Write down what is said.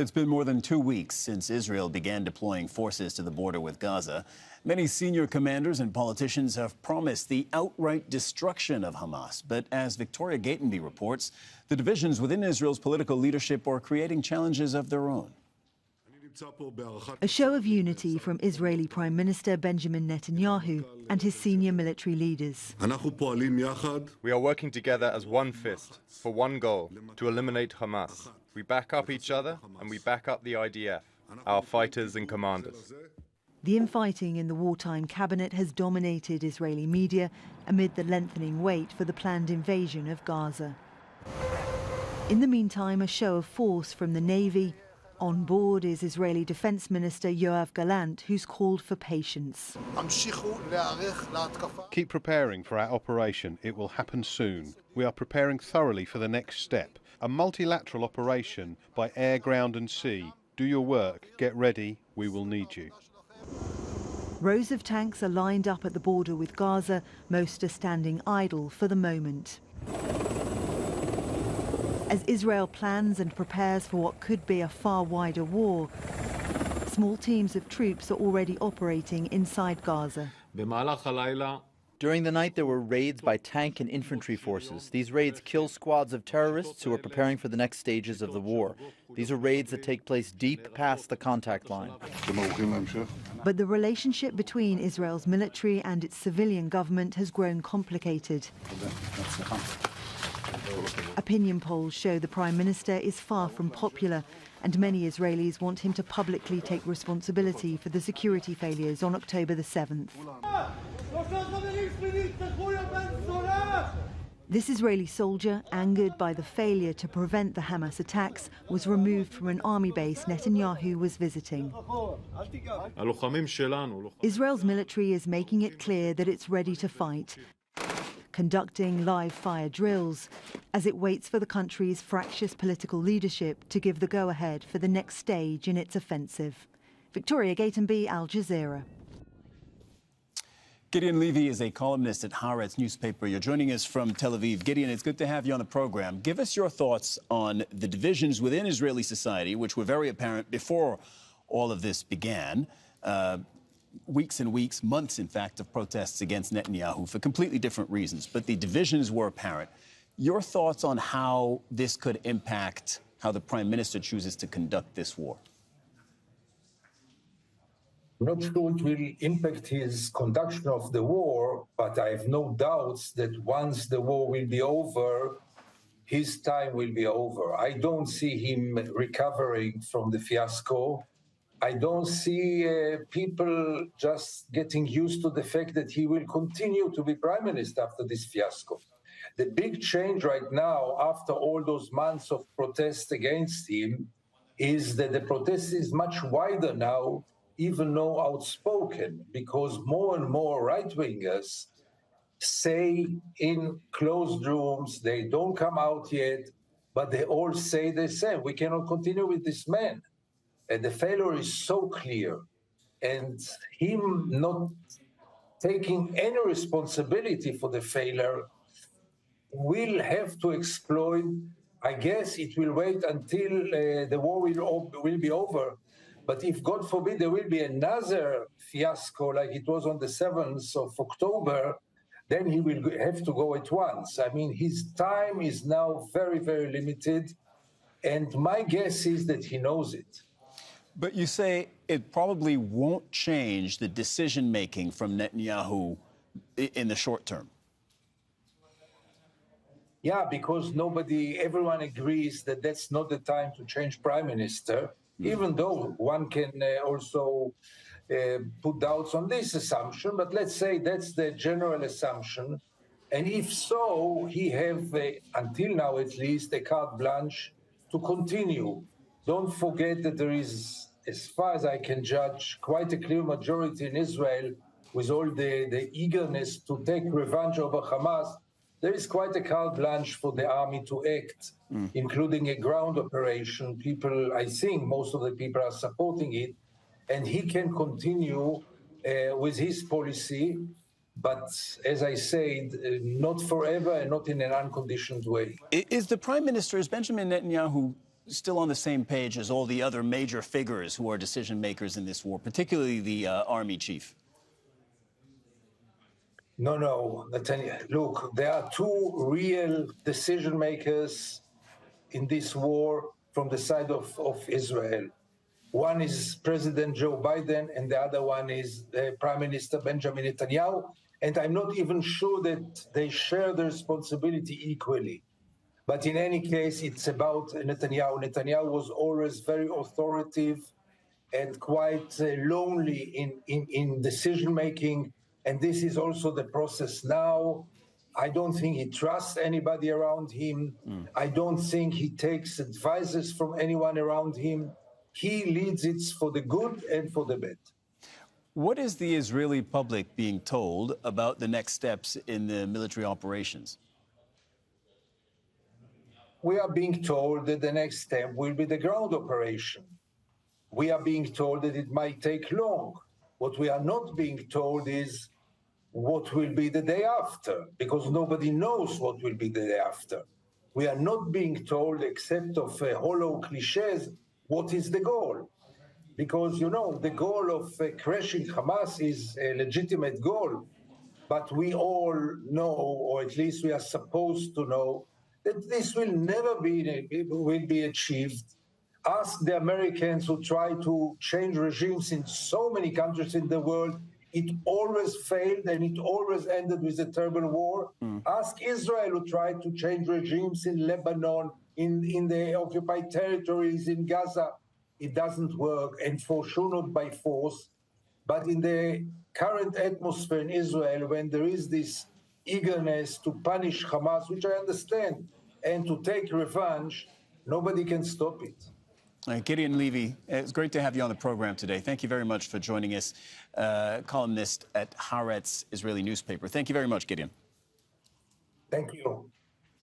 It's been more than 2 weeks since Israel began deploying forces to the border with Gaza. Many senior commanders and politicians have promised the outright destruction of Hamas. But as Victoria Gatenby reports, the divisions within Israel's political leadership are creating challenges of their own. A show of unity from Israeli Prime Minister Benjamin Netanyahu and his senior military leaders. We are working together as one fist for one goal, to eliminate Hamas. We back up each other and we back up the IDF, our fighters and commanders. The infighting in the wartime cabinet has dominated Israeli media amid the lengthening wait for the planned invasion of Gaza. In the meantime, a show of force from the Navy. On board is Israeli Defense Minister Yoav Gallant, who's called for patience. Keep preparing for our operation. It will happen soon. We are preparing thoroughly for the next step. A multilateral operation by air, ground and sea. Do your work. Get ready. We will need you. Rows of tanks are lined up at the border with Gaza. Most are standing idle for the moment. As Israel plans and prepares for what could be a far wider war, small teams of troops are already operating inside Gaza. During the night, there were raids by tank and infantry forces. These raids kill squads of terrorists who are preparing for the next stages of the war. These are raids that take place deep past the contact line. But the relationship between Israel's military and its civilian government has grown complicated. Opinion polls show the Prime Minister is far from popular, and many Israelis want him to publicly take responsibility for the security failures on October the 7th. This Israeli soldier, angered by the failure to prevent the Hamas attacks, was removed from an army base Netanyahu was visiting. Israel's military is making it clear that it's ready to fight, conducting live-fire drills as it waits for the country's fractious political leadership to give the go-ahead for the next stage in its offensive. Victoria Gatenby, Al Jazeera. Gideon Levy is a columnist at Haaretz Newspaper. You're joining us from Tel Aviv. Gideon, it's good to have you on the program. Give us your thoughts on the divisions within Israeli society, which were very apparent before all of this began. Weeks and weeks, months, in fact, of protests against Netanyahu for completely different reasons. But the divisions were apparent. Your thoughts on how this could impact how the Prime Minister chooses to conduct this war? I'm not sure it will impact his conduction of the war, but I have no doubts that once the war will be over, his time will be over. I don't see him recovering from the fiasco. I don't see people just getting used to the fact that he will continue to be Prime Minister after this fiasco. The big change right now, after all those months of protest against him, is that the protest is much wider now, even though outspoken, because more and more right-wingers say in closed rooms, they don't come out yet, but they all say the same: we cannot continue with this man. And the failure is so clear, and him not taking any responsibility for the failure will have to exploit. I guess it will wait until the war will be over. But if, God forbid, there will be another fiasco like it was on the 7th of October, then he will have to go at once. I mean, his time is now very, very limited, and my guess is that he knows it. But you say it probably won't change the decision-making from Netanyahu in the short term. Yeah, because everyone agrees that that's not the time to change Prime Minister, even though one can also put doubts on this assumption. But let's say that's the general assumption. And if so, he have, until now at least, a carte blanche to continue. Don't forget that there is, as far as I can judge, quite a clear majority in Israel with all the eagerness to take revenge over Hamas. There is quite a carte blanche for the army to act, including a ground operation. People, I think most of the people are supporting it, and he can continue with his policy, but as I said, not forever and not in an unconditioned way. Is the Prime Minister, is Benjamin Netanyahu still on the same page as all the other major figures who are decision makers in this war, particularly the army chief? No, Netanyahu. Look, there are two real decision makers in this war from the side of Israel. One is President Joe Biden, and the other one is Prime Minister Benjamin Netanyahu. And I'm not even sure that they share the responsibility equally. But in any case, it's about Netanyahu. Netanyahu was always very authoritative and quite lonely in decision-making. And this is also the process now. I don't think he trusts anybody around him. I don't think he takes advices from anyone around him. He leads it for the good and for the bad. What is the Israeli public being told about the next steps in the military operations? We are being told that the next step will be the ground operation. We are being told that it might take long. What we are not being told is what will be the day after, because nobody knows what will be the day after. We are not being told, except of hollow cliches, what is the goal. Because, you know, the goal of crashing Hamas is a legitimate goal, but we all know, or at least we are supposed to know, that this will never be achieved. Ask the Americans who try to change regimes in so many countries in the world. It always failed and it always ended with a terrible war. Ask Israel who tried to change regimes in Lebanon, in the occupied territories, in Gaza. It doesn't work, and for sure not by force. But in the current atmosphere in Israel, when there is this eagerness to punish Hamas, which I understand, and to take revenge, nobody can stop it. Gideon Levy, it's great to have you on the program today. Thank you very much for joining us, columnist at Haaretz Israeli Newspaper. Thank you very much, Gideon. Thank you.